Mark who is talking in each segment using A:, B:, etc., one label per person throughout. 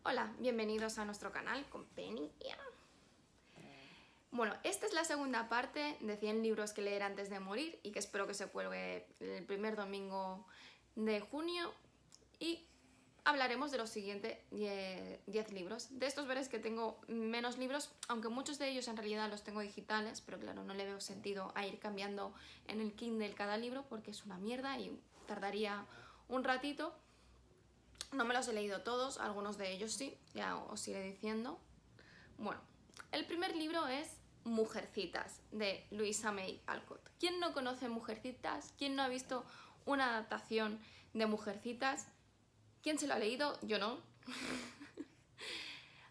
A: Hola, bienvenidos a nuestro canal con Penny. Bueno, esta es la segunda parte de 100 libros que leer antes de morir y que espero que se cuelgue el primer domingo de junio y hablaremos de los siguientes 10 libros. De estos veréis que tengo menos libros, aunque muchos de ellos en realidad los tengo digitales, pero claro, no le veo sentido a ir cambiando en el Kindle cada libro porque es una mierda y tardaría un ratito. No me los he leído todos, algunos de ellos sí, ya os iré diciendo. Bueno, el primer libro es Mujercitas, de Louisa May Alcott. ¿Quién no conoce Mujercitas? ¿Quién no ha visto una adaptación de Mujercitas? ¿Quién se lo ha leído? Yo no.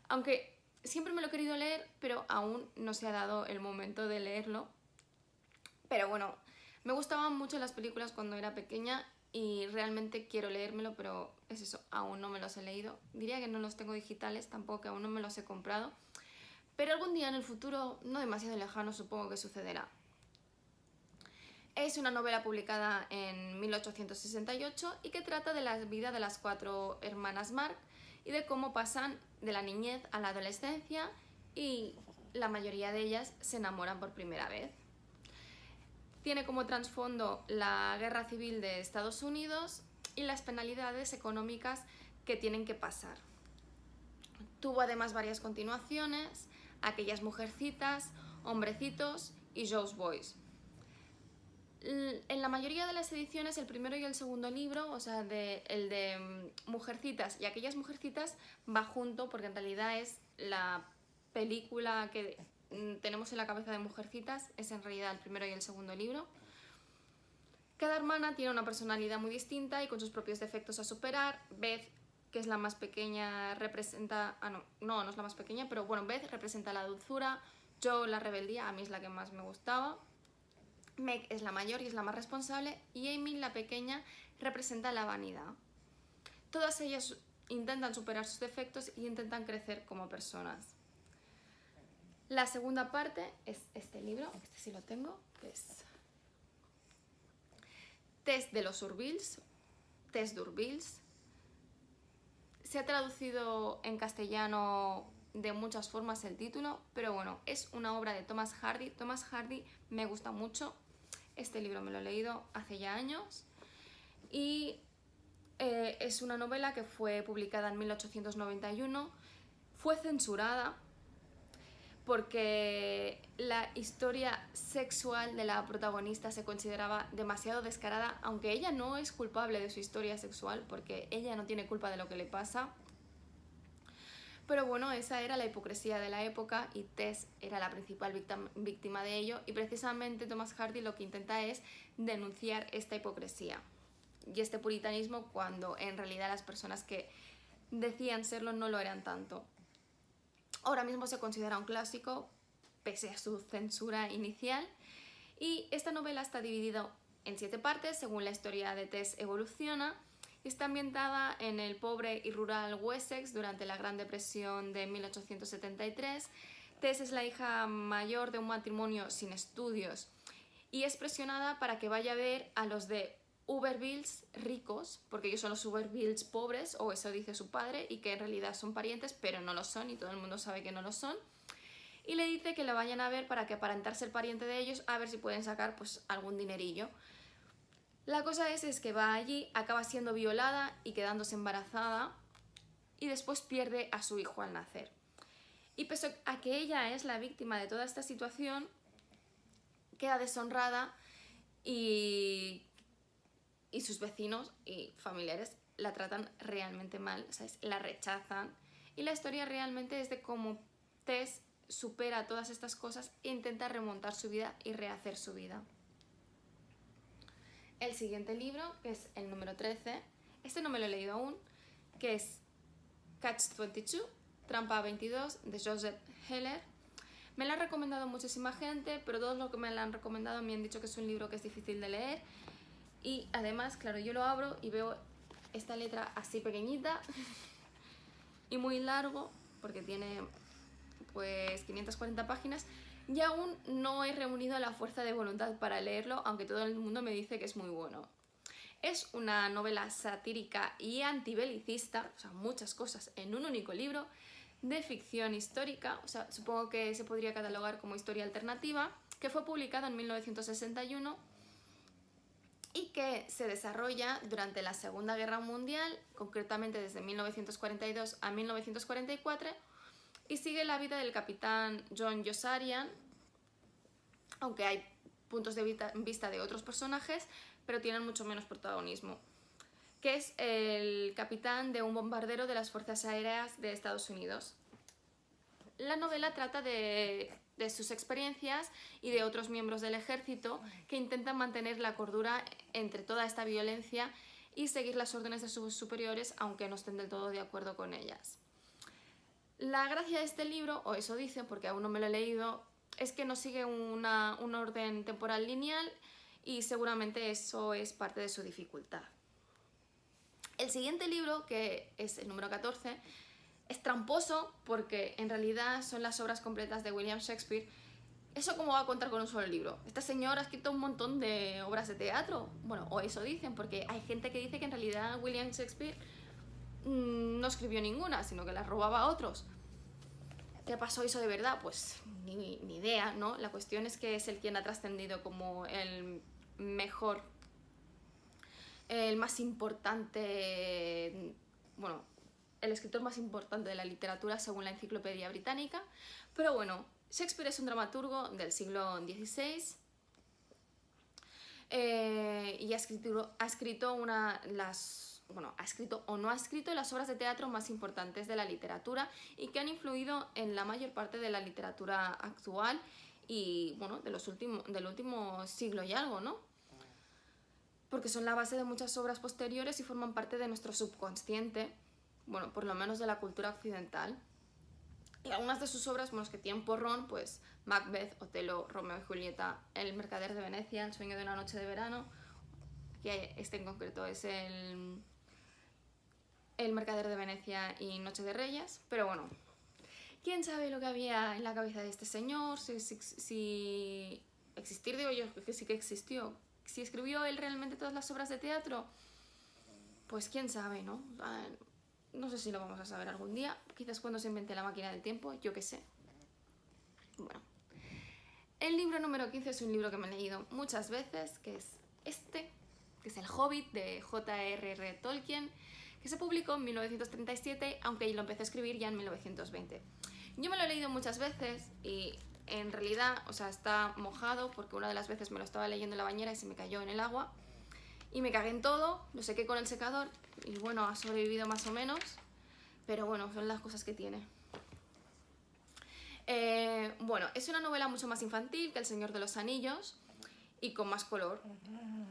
A: Aunque siempre me lo he querido leer, pero aún no se ha dado el momento de leerlo. Pero bueno, me gustaban mucho las películas cuando era pequeña y realmente quiero leérmelo, pero es eso, aún no me los he leído. Diría que no los tengo digitales, tampoco que aún no me los he comprado. Pero algún día en el futuro, no demasiado lejano, supongo que sucederá. Es una novela publicada en 1868 y que trata de la vida de las 4 hermanas Mark y de cómo pasan de la niñez a la adolescencia y la mayoría de ellas se enamoran por primera vez. Tiene como trasfondo la guerra civil de Estados Unidos y las penalidades económicas que tienen que pasar. Tuvo además varias continuaciones, Aquellas mujercitas, Hombrecitos y Joe's Boys. En la mayoría de las ediciones, el primero y el segundo libro, o sea, el de Mujercitas y Aquellas mujercitas, va junto porque en realidad es la película que tenemos en la cabeza de Mujercitas, es en realidad el primero y el segundo libro. Cada hermana tiene una personalidad muy distinta y con sus propios defectos a superar. Beth, que es la más pequeña, representa... no es la más pequeña, pero bueno, Beth representa la dulzura, Joe la rebeldía, a mí es la que más me gustaba, Meg es la mayor y es la más responsable, y Amy, la pequeña, representa la vanidad. Todas ellas intentan superar sus defectos y intentan crecer como personas. La segunda parte es este libro, este sí lo tengo, que es Tess de los Urbills, Tess d'Urbills. Se ha traducido en castellano de muchas formas el título, pero bueno, es una obra de Thomas Hardy. Thomas Hardy me gusta mucho. Este libro me lo he leído hace ya años y es una novela que fue publicada en 1891. Fue censurada porque la historia sexual de la protagonista se consideraba demasiado descarada, aunque ella no es culpable de su historia sexual, porque ella no tiene culpa de lo que le pasa. Pero bueno, esa era la hipocresía de la época y Tess era la principal víctima de ello, y precisamente Thomas Hardy lo que intenta es denunciar esta hipocresía y este puritanismo cuando en realidad las personas que decían serlo no lo eran tanto. Ahora mismo se considera un clásico, pese a su censura inicial, y esta novela está dividida en 7 partes, según la historia de Tess evoluciona, y está ambientada en el pobre y rural Wessex durante la Gran Depresión de 1873. Tess es la hija mayor de un matrimonio sin estudios y es presionada para que vaya a ver a los de Ubervilles ricos, porque ellos son los Ubervilles pobres, o eso dice su padre, y que en realidad son parientes, pero no lo son, y todo el mundo sabe que no lo son. Y le dice que le vayan a ver para que aparentar ser pariente de ellos, a ver si pueden sacar pues algún dinerillo. La cosa es que va allí, acaba siendo violada y quedándose embarazada, y después pierde a su hijo al nacer. Y pese a que ella es la víctima de toda esta situación, queda deshonrada y sus vecinos y familiares la tratan realmente mal, ¿sabes? La rechazan, y la historia realmente es de cómo Tess supera todas estas cosas e intenta remontar su vida y rehacer su vida. El siguiente libro, que es el número 13, este no me lo he leído aún, que es Catch-22, Trampa 22, de Joseph Heller. Me lo ha recomendado muchísima gente, pero todos los que me lo han recomendado me han dicho que es un libro que es difícil de leer. Y además, claro, yo lo abro y veo esta letra así pequeñita y muy largo, porque tiene pues 540 páginas, y aún no he reunido la fuerza de voluntad para leerlo, aunque todo el mundo me dice que es muy bueno. Es una novela satírica y antibelicista, o sea, muchas cosas en un único libro, de ficción histórica, o sea, supongo que se podría catalogar como historia alternativa, que fue publicado en 1961 y que se desarrolla durante la Segunda Guerra Mundial, concretamente desde 1942 a 1944, y sigue la vida del capitán John Yossarian, aunque hay puntos de vista de otros personajes, pero tienen mucho menos protagonismo, que es el capitán de un bombardero de las Fuerzas Aéreas de Estados Unidos. La novela trata de sus experiencias y de otros miembros del ejército que intentan mantener la cordura entre toda esta violencia y seguir las órdenes de sus superiores, aunque no estén del todo de acuerdo con ellas. La gracia de este libro, o eso dicen porque aún no me lo he leído, es que no sigue un orden temporal lineal y seguramente eso es parte de su dificultad. El siguiente libro, que es el número 14, es tramposo porque en realidad son las obras completas de William Shakespeare. ¿Eso cómo va a contar con un solo libro? Esta señora ha escrito un montón de obras de teatro. Bueno, o eso dicen, porque hay gente que dice que en realidad William Shakespeare no escribió ninguna, sino que las robaba a otros. ¿Qué pasó eso de verdad? Pues ni idea, ¿no? La cuestión es que es el quien ha trascendido como el mejor, el más importante, bueno, el escritor más importante de la literatura según la Enciclopedia Británica. Pero bueno, Shakespeare es un dramaturgo del siglo XVI y ha escrito o no ha escrito las obras de teatro más importantes de la literatura y que han influido en la mayor parte de la literatura actual y, bueno, del último siglo y algo, ¿no? Porque son la base de muchas obras posteriores y forman parte de nuestro subconsciente, bueno, por lo menos de la cultura occidental. Y algunas de sus obras, bueno, que tienen porrón, pues Macbeth, Otelo, Romeo y Julieta, El mercader de Venecia, El sueño de una noche de verano, que este en concreto es el mercader de Venecia y Noche de Reyes. Pero bueno, quién sabe lo que había en la cabeza de este señor, si existir, digo yo, que sí que existió. Si escribió él realmente todas las obras de teatro, pues quién sabe, ¿no? No sé si lo vamos a saber algún día, quizás cuando se invente la máquina del tiempo, yo qué sé. Bueno, el libro número 15 es un libro que me he leído muchas veces, que es este, que es El Hobbit, de J.R.R. Tolkien, que se publicó en 1937, aunque lo empecé a escribir ya en 1920. Yo me lo he leído muchas veces y en realidad, o sea, está mojado porque una de las veces me lo estaba leyendo en la bañera y se me cayó en el agua y me cagué en todo, lo sequé con el secador y bueno, ha sobrevivido más o menos, pero bueno, son las cosas que tiene. Bueno, es una novela mucho más infantil que El Señor de los Anillos y con más color.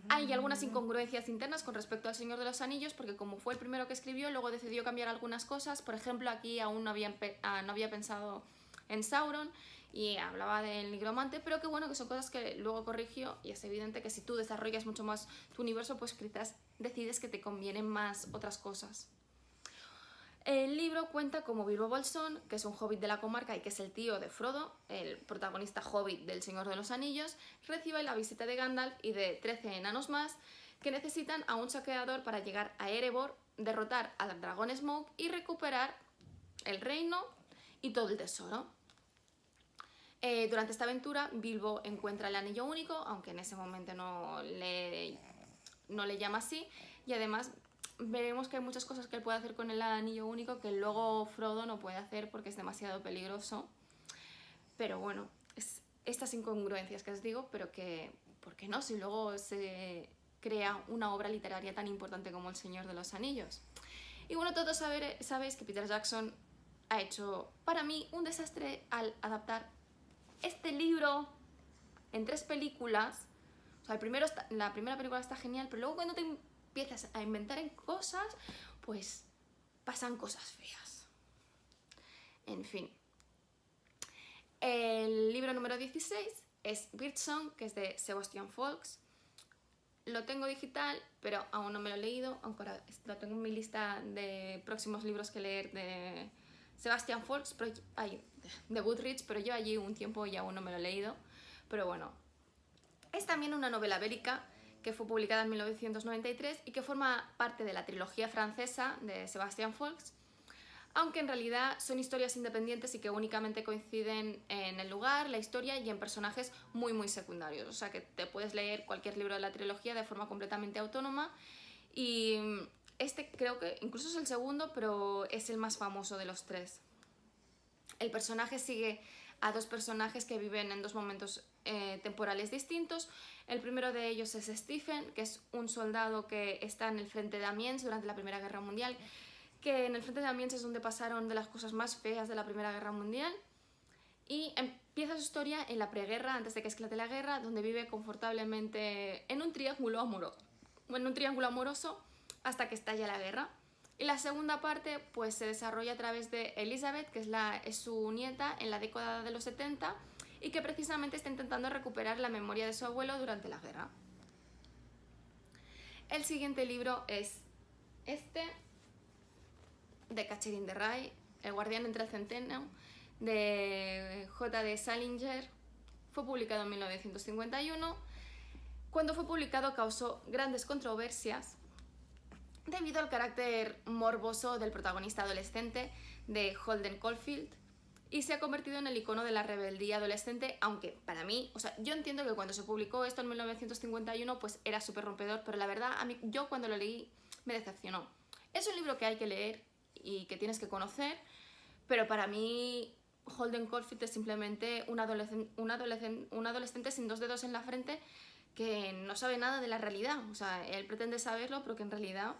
A: Hay algunas incongruencias internas con respecto al Señor de los Anillos porque como fue el primero que escribió, luego decidió cambiar algunas cosas. Por ejemplo, aquí aún no había pensado en Sauron y hablaba del nigromante, pero que bueno, que son cosas que luego corrigió y es evidente que si tú desarrollas mucho más tu universo, pues quizás decides que te convienen más otras cosas. El libro cuenta como Bilbo Bolsón, que es un hobbit de la comarca y que es el tío de Frodo, el protagonista hobbit del Señor de los Anillos, recibe la visita de Gandalf y de 13 enanos más que necesitan a un saqueador para llegar a Erebor, derrotar al dragón Smoke y recuperar el reino y todo el tesoro. Durante esta aventura, Bilbo encuentra el anillo único, aunque en ese momento no le llama así, y además veremos que hay muchas cosas que él puede hacer con el anillo único que luego Frodo no puede hacer porque es demasiado peligroso. Pero bueno, es estas incongruencias que os digo, pero que, ¿por qué no? Si luego se crea una obra literaria tan importante como El Señor de los Anillos. Y bueno, todos sabéis que Peter Jackson ha hecho, para mí, un desastre al adaptar este libro en 3 películas. O sea, la primera película está genial, pero luego cuando te empiezas a inventar en cosas, pues pasan cosas feas. En fin. El libro número 16 es Birdsong, que es de Sebastian Faulks. Lo tengo digital, pero aún no me lo he leído, aunque ahora lo tengo en mi lista de próximos libros que leer de Sebastian Faulks, de Goodreads, pero yo allí un tiempo y aún no me lo he leído. Pero bueno, es también una novela bélica que fue publicada en 1993 y que forma parte de la trilogía francesa de Sebastian Faulks, aunque en realidad son historias independientes y que únicamente coinciden en el lugar, la historia y en personajes muy secundarios. O sea que te puedes leer cualquier libro de la trilogía de forma completamente autónoma, y este creo que incluso es el segundo, pero es el más famoso de los tres. El personaje sigue a dos personajes que viven en dos momentos temporales distintos. El primero de ellos es Stephen, que es un soldado que está en el frente de Amiens durante la Primera Guerra Mundial, que en el frente de Amiens es donde pasaron de las cosas más feas de la Primera Guerra Mundial, y empieza su historia en la preguerra, antes de que esclate la guerra, donde vive confortablemente en un triángulo amoroso hasta que estalla la guerra. Y la segunda parte pues se desarrolla a través de Elizabeth, que es su nieta en la década de los 70 y que precisamente está intentando recuperar la memoria de su abuelo durante la guerra. El siguiente libro es este, de Catherine de Ray, El guardián entre el centeno, de J.D. Salinger. Fue publicado en 1951. Cuando fue publicado causó grandes controversias debido al carácter morboso del protagonista adolescente de Holden Caulfield, y se ha convertido en el icono de la rebeldía adolescente, aunque para mí, o sea, yo entiendo que cuando se publicó esto en 1951 pues era súper rompedor, pero la verdad, yo cuando lo leí me decepcionó. Es un libro que hay que leer y que tienes que conocer, pero para mí Holden Caulfield es simplemente un adolescente sin dos dedos en la frente que no sabe nada de la realidad. O sea, él pretende saberlo, pero que en realidad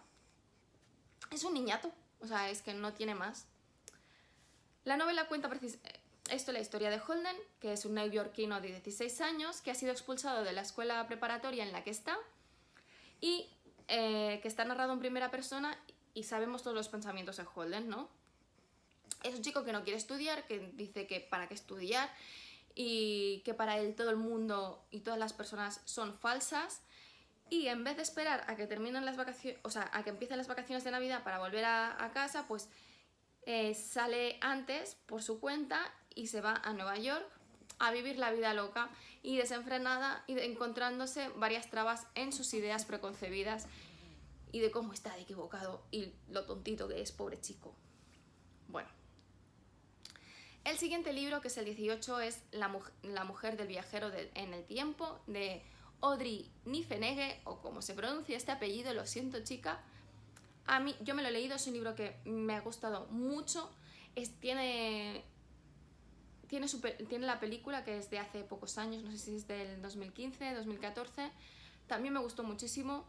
A: es un niñato. O sea, es que no tiene más. La novela cuenta la historia de Holden, que es un neoyorquino de 16 años que ha sido expulsado de la escuela preparatoria en la que está y que está narrado en primera persona, y sabemos todos los pensamientos de Holden, ¿no? Es un chico que no quiere estudiar, que dice que para qué estudiar y que para él todo el mundo y todas las personas son falsas, y en vez de esperar a que terminen las vacaciones, o sea, a que empiecen las vacaciones de Navidad para volver a casa, pues sale antes por su cuenta y se va a Nueva York a vivir la vida loca y desenfrenada, y encontrándose varias trabas en sus ideas preconcebidas y de cómo está equivocado y lo tontito que es, pobre chico. Bueno. El siguiente libro, que es el 18, es La mujer del viajero en el tiempo, de Audrey Niffenegger, o como se pronuncia este apellido, lo siento chica. Yo me lo he leído, es un libro que me ha gustado mucho. Tiene la película, que es de hace pocos años, no sé si es del 2015, 2014. También me gustó muchísimo.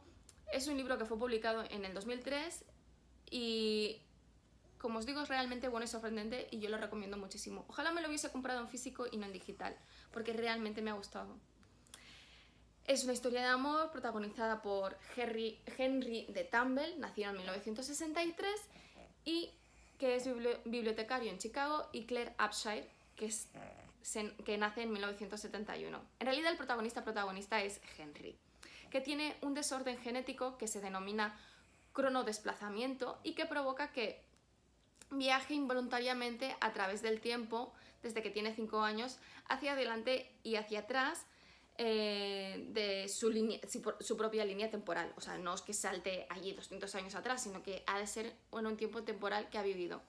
A: Es un libro que fue publicado en el 2003 y, como os digo, es realmente bueno y sorprendente, y yo lo recomiendo muchísimo. Ojalá me lo hubiese comprado en físico y no en digital, porque realmente me ha gustado. Es una historia de amor protagonizada por Henry de Tumble, nacido en 1963, y que es bibliotecario en Chicago, y Claire Upshire, que nace en 1971. En realidad el protagonista es Henry, que tiene un desorden genético que se denomina cronodesplazamiento y que provoca que viaje involuntariamente a través del tiempo desde que tiene 5 años, hacia adelante y hacia atrás de su propia línea temporal. O sea, no es que salte allí 200 años atrás, sino que ha de ser en un tiempo temporal que ha vivido.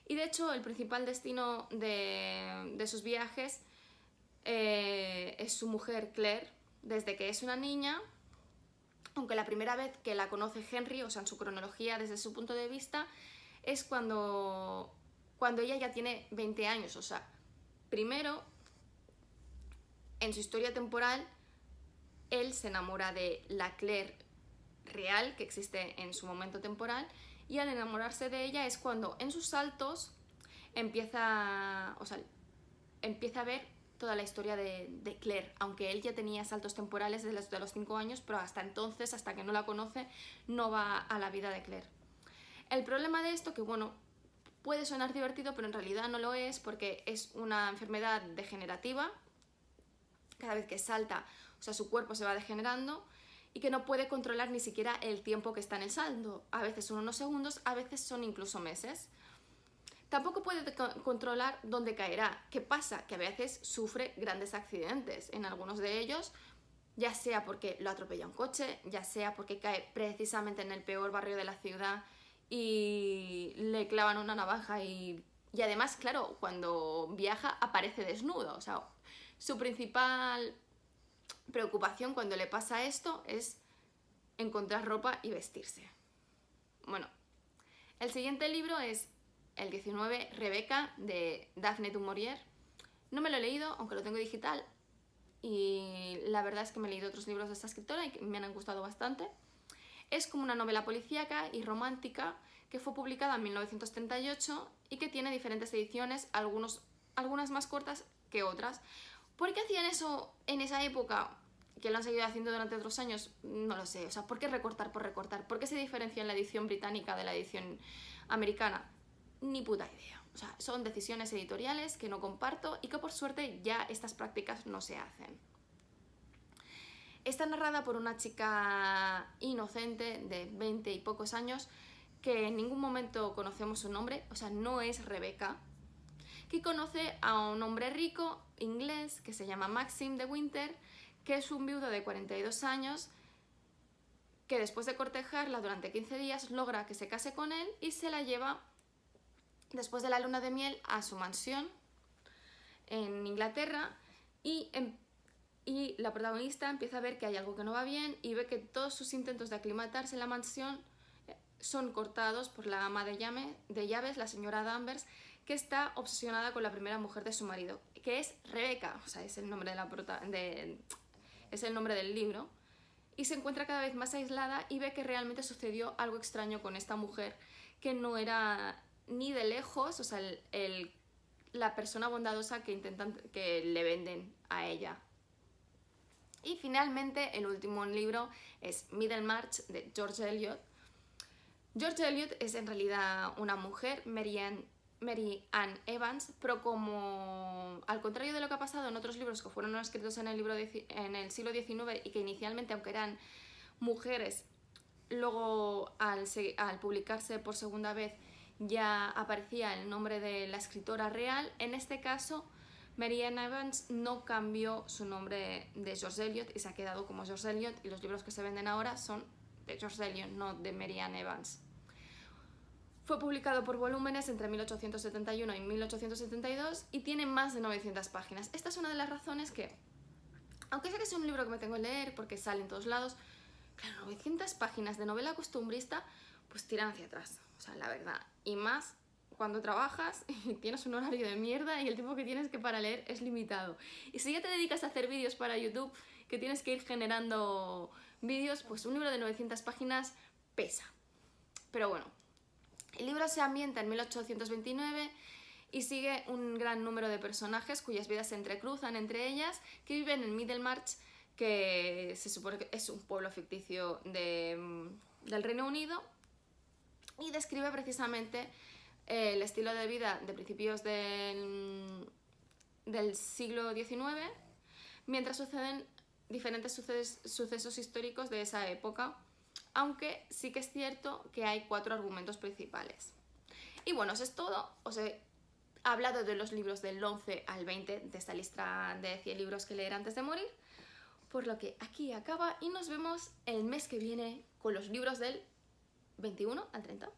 A: Y de hecho, el principal destino de sus viajes es su mujer Claire, desde que es una niña, aunque la primera vez que la conoce Henry, o sea, en su cronología desde su punto de vista, es cuando ella ya tiene 20 años. O sea, primero, en su historia temporal, él se enamora de la Claire real, que existe en su momento temporal, y al enamorarse de ella es cuando en sus saltos empieza a ver toda la historia de Claire, aunque él ya tenía saltos temporales desde los 5 años, pero hasta entonces, hasta que no la conoce, no va a la vida de Claire. El problema de esto, que bueno, puede sonar divertido, pero en realidad no lo es, porque es una enfermedad degenerativa. Cada vez que salta, o sea, su cuerpo se va degenerando, y que no puede controlar ni siquiera el tiempo que está en el salto. A veces son unos segundos, a veces son incluso meses. Tampoco puede controlar dónde caerá. ¿Qué pasa? Que a veces sufre grandes accidentes. En algunos de ellos ya sea porque lo atropella un coche, ya sea porque cae precisamente en el peor barrio de la ciudad y le clavan una navaja y además, claro, cuando viaja aparece desnudo. O sea, su principal preocupación cuando le pasa esto es encontrar ropa y vestirse. Bueno, el siguiente libro es el 19, Rebeca, de Daphne du Maurier. No me lo he leído, aunque lo tengo digital, y la verdad es que me he leído otros libros de esta escritora y que me han gustado bastante. Es como una novela policíaca y romántica que fue publicada en 1938 y que tiene diferentes ediciones, algunas más cortas que otras. ¿Por qué hacían eso en esa época? Que lo han seguido haciendo durante otros años, no lo sé. O sea, ¿por qué recortar por recortar? ¿Por qué se diferencia en la edición británica de la edición americana? Ni puta idea. O sea, son decisiones editoriales que no comparto y que por suerte ya estas prácticas no se hacen. Está narrada por una chica inocente de 20 y pocos años que en ningún momento conocemos su nombre, o sea, no es Rebeca, que conoce a un hombre rico inglés que se llama Maxim de Winter, que es un viudo de 42 años que después de cortejarla durante 15 días logra que se case con él y se la lleva después de la luna de miel a su mansión en Inglaterra y la protagonista empieza a ver que hay algo que no va bien y ve que todos sus intentos de aclimatarse en la mansión son cortados por la ama de llaves, la señora Danvers, que está obsesionada con la primera mujer de su marido, que es Rebeca, o sea, es el nombre es el nombre del libro, y se encuentra cada vez más aislada y ve que realmente sucedió algo extraño con esta mujer, que no era ni de lejos, o sea, la persona bondadosa que le venden a ella. Y finalmente el último libro es Middlemarch, de George Eliot. George Eliot es en realidad una mujer, Mary Ann Evans, pero como al contrario de lo que ha pasado en otros libros que fueron escritos en el siglo XIX y que inicialmente, aunque eran mujeres, luego al publicarse por segunda vez ya aparecía el nombre de la escritora real, en este caso Mary Ann Evans no cambió su nombre de George Eliot y se ha quedado como George Eliot, y los libros que se venden ahora son de George Eliot, no de Mary Ann Evans. Fue publicado por volúmenes entre 1871 y 1872 y tiene más de 900 páginas. Esta es una de las razones que, aunque sé que es un libro que me tengo que leer porque sale en todos lados, claro, 900 páginas de novela costumbrista pues tiran hacia atrás, o sea, la verdad. Y más cuando trabajas y tienes un horario de mierda y el tiempo que tienes que para leer es limitado. Y si ya te dedicas a hacer vídeos para YouTube, que tienes que ir generando vídeos, pues un libro de 900 páginas pesa. Pero bueno, el libro se ambienta en 1829 y sigue un gran número de personajes cuyas vidas se entrecruzan entre ellas, que viven en Middlemarch, que se supone que es un pueblo ficticio del Reino Unido, y describe precisamente el estilo de vida de principios del siglo XIX, mientras suceden diferentes sucesos históricos de esa época, aunque sí que es cierto que hay 4 argumentos principales. Y bueno, eso es todo. Os he hablado de los libros del 11 al 20 de esta lista de 100 libros que leer antes de morir, por lo que aquí acaba y nos vemos el mes que viene con los libros del 21 al 30.